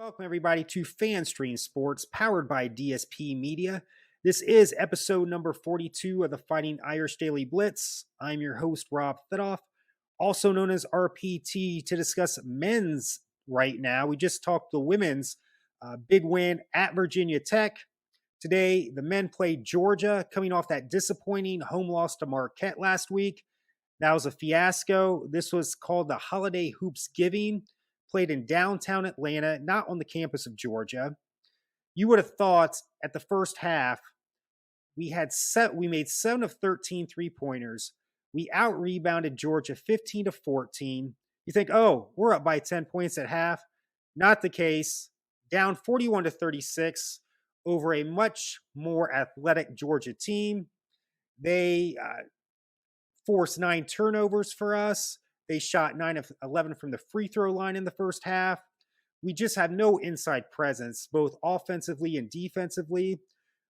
Welcome, everybody, to FanStream Sports, powered by DSP Media. This is episode number 42 of the Fighting Irish Daily Blitz. I'm your host, Rob Thidoff, also known as RPT, to discuss men's right now. We just talked the women's big win at Virginia Tech. Today, the men played Georgia, coming off that disappointing home loss to Marquette last week. That was a fiasco. This was called the Holiday Hoops Giving, played in downtown Atlanta, not on the campus of Georgia. You would have thought at the first half, we made 7 of 13 3-pointers. We out-rebounded Georgia 15-14. You think, oh, we're up by 10 points at half. Not the case. Down 41-36 over a much more athletic Georgia team. They forced 9 turnovers for us. They shot 9 of 11 from the free throw line in the first half. We just have no inside presence, both offensively and defensively.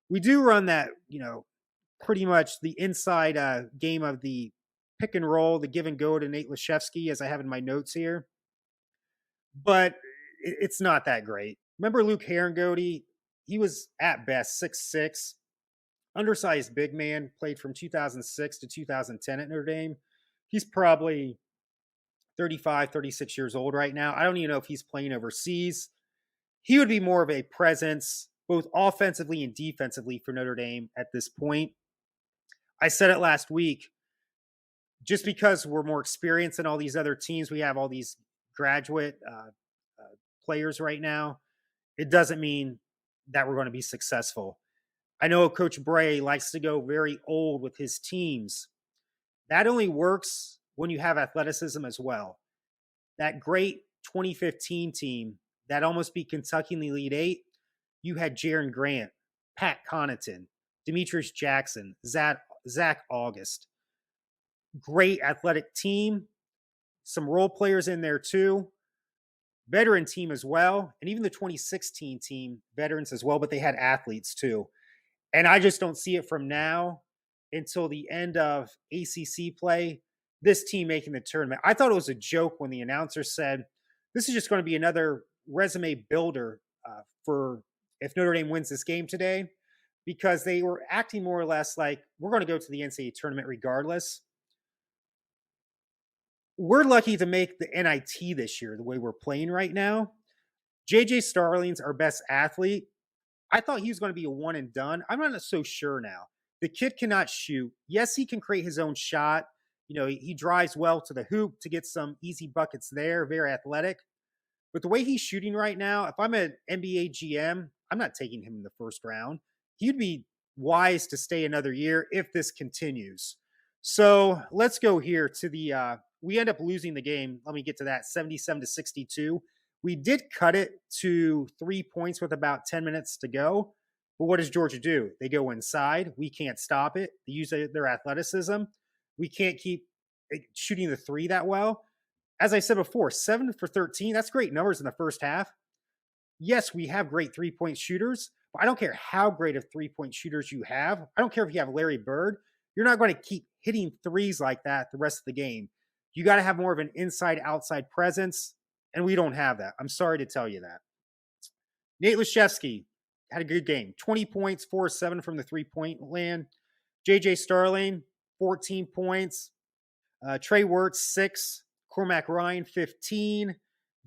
We do run that, pretty much the inside game of the pick and roll, the give and go to Nate Laszewski, as I have in my notes here. But it's not that great. Remember Luke Herringody? He was at best 6'6", undersized big man, played from 2006 to 2010 at Notre Dame. He's probably 35, 36 years old right now. I don't even know if he's playing overseas. He would be more of a presence, both offensively and defensively, for Notre Dame at this point. I said it last week, just because we're more experienced than all these other teams, we have all these graduate players right now, it doesn't mean that we're going to be successful. I know Coach Brey likes to go very old with his teams. That only works when you have athleticism as well. That great 2015 team that almost beat Kentucky in the Elite Eight, you had Jaron Grant, Pat Connaughton, Demetrius Jackson, Zach August. Great athletic team. Some role players in there too. Veteran team as well. And even the 2016 team, veterans as well, but they had athletes too. And I just don't see it from now until the end of ACC play, this team making the tournament. I thought it was a joke when the announcer said, this is just going to be another resume builder for if Notre Dame wins this game today, because they were acting more or less like, we're going to go to the NCAA tournament regardless. We're lucky to make the NIT this year, the way we're playing right now. JJ Starling's our best athlete. I thought he was going to be a one and done. I'm not so sure now. The kid cannot shoot. Yes, he can create his own shot. He drives well to the hoop to get some easy buckets there, very athletic. But the way he's shooting right now, if I'm an NBA GM, I'm not taking him in the first round. He'd be wise to stay another year if this continues. So let's go here to we end up losing the game. Let me get to that, 77-62. We did cut it to 3 points with about 10 minutes to go. But what does Georgia do? They go inside. We can't stop it. They use their athleticism. We can't keep shooting the three that well. As I said before, 7 for 13, that's great numbers in the first half. Yes, we have great three-point shooters, but I don't care how great of three-point shooters you have. I don't care if you have Larry Bird. You're not going to keep hitting threes like that the rest of the game. You got to have more of an inside-outside presence, and we don't have that. I'm sorry to tell you that. Nate Laszewski had a good game. 20 points, 4-7 from the three-point land. JJ Starling, 14 points. Trey Wirtz, 6. Cormac Ryan, 15.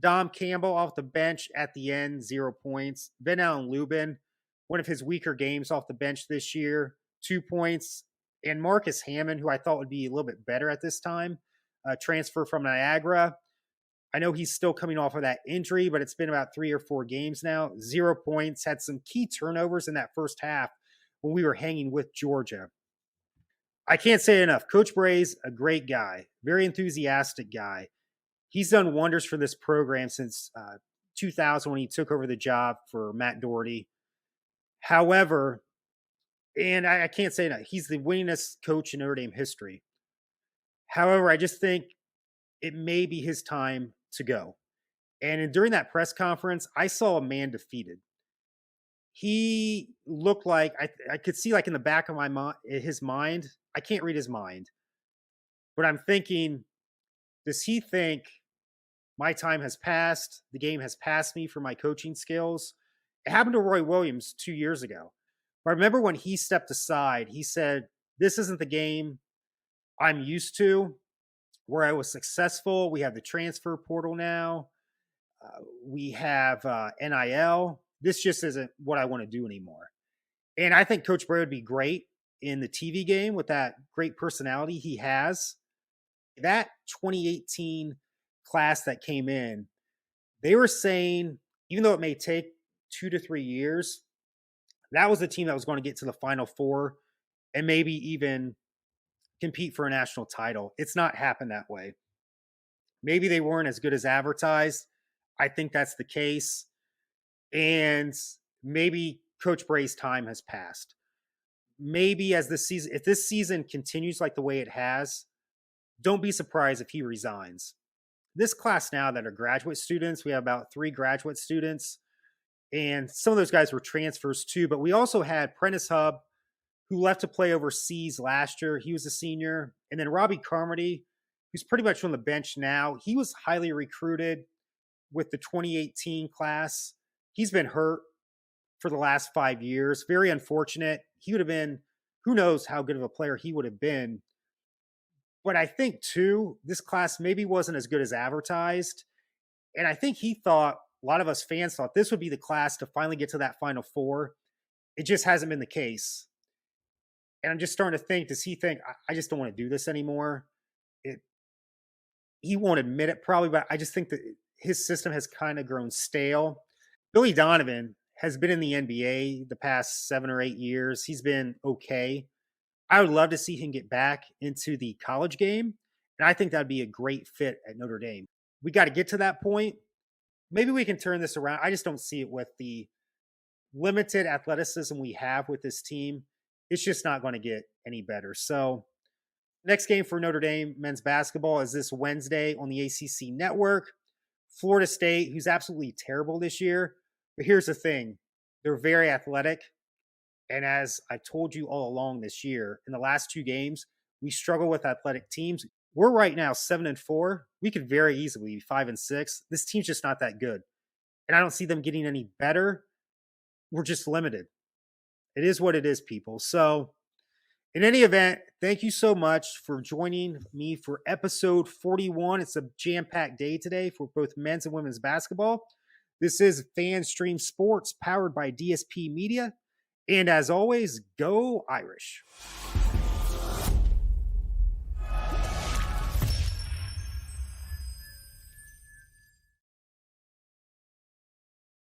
Dom Campbell off the bench at the end, 0 points. Ben Allen Lubin, one of his weaker games off the bench this year, 2 points. And Marcus Hammond, who I thought would be a little bit better at this time, transfer from Niagara. I know he's still coming off of that injury, but it's been about 3 or 4 games now. 0 points, had some key turnovers in that first half when we were hanging with Georgia. I can't say enough. Coach Brey's a great guy, very enthusiastic guy. He's done wonders for this program since 2000 when he took over the job for Matt Doherty. However, and I can't say enough, he's the winningest coach in Notre Dame history. However, I just think it may be his time to go. And during that press conference, I saw a man defeated. He looked like I could see, like, in the back of his mind. I can't read his mind, but I'm thinking, does he think My time has passed. The game has passed me for my coaching skills. It happened to Roy Williams 2 years ago. But I remember when he stepped aside, he said, "This isn't the game I'm used to, where I was successful. We have the transfer portal now. We have NIL. This just isn't what I want to do anymore." And I think Coach Brey would be great in the TV game with that great personality he has. That 2018 class that came in, they were saying, even though it may take 2 to 3 years, that was the team that was going to get to the Final Four and maybe even compete for a national title. It's not happened that way. Maybe they weren't as good as advertised. I think that's the case. And maybe Coach Brey's time has passed. Maybe as this season, if this season continues like the way it has, don't be surprised if he resigns. This class now that are graduate students, we have about 3 graduate students, and some of those guys were transfers too. But we also had Prentice Hub, who left to play overseas last year. He was a senior. And then Robbie Carmody, who's pretty much on the bench now. He was highly recruited with the 2018 class. He's been hurt for the last 5 years. Very unfortunate. He would have been, who knows how good of a player he would have been. But I think, too, this class maybe wasn't as good as advertised. And I think he thought, a lot of us fans thought this would be the class to finally get to that Final Four. It just hasn't been the case. And I'm just starting to think, does he think, I just don't want to do this anymore? He won't admit it probably, but I just think that his system has kind of grown stale. Billy Donovan has been in the NBA the past 7 or 8 years. He's been okay. I would love to see him get back into the college game. And I think that'd be a great fit at Notre Dame. We got to get to that point. Maybe we can turn this around. I just don't see it with the limited athleticism we have with this team. It's just not going to get any better. So, next game for Notre Dame men's basketball is this Wednesday on the ACC network. Florida State, who's absolutely terrible this year. But here's the thing. They're very athletic. And as I've told you all along this year, in the last 2 games, we struggle with athletic teams. We're right now 7-4. We could very easily be 5-6. This team's just not that good. And I don't see them getting any better. We're just limited. It is what it is, people. So, in any event, thank you so much for joining me for episode 41. It's a jam-packed day today for both men's and women's basketball. This is FanStream Sports powered by DSP Media. And as always, go Irish.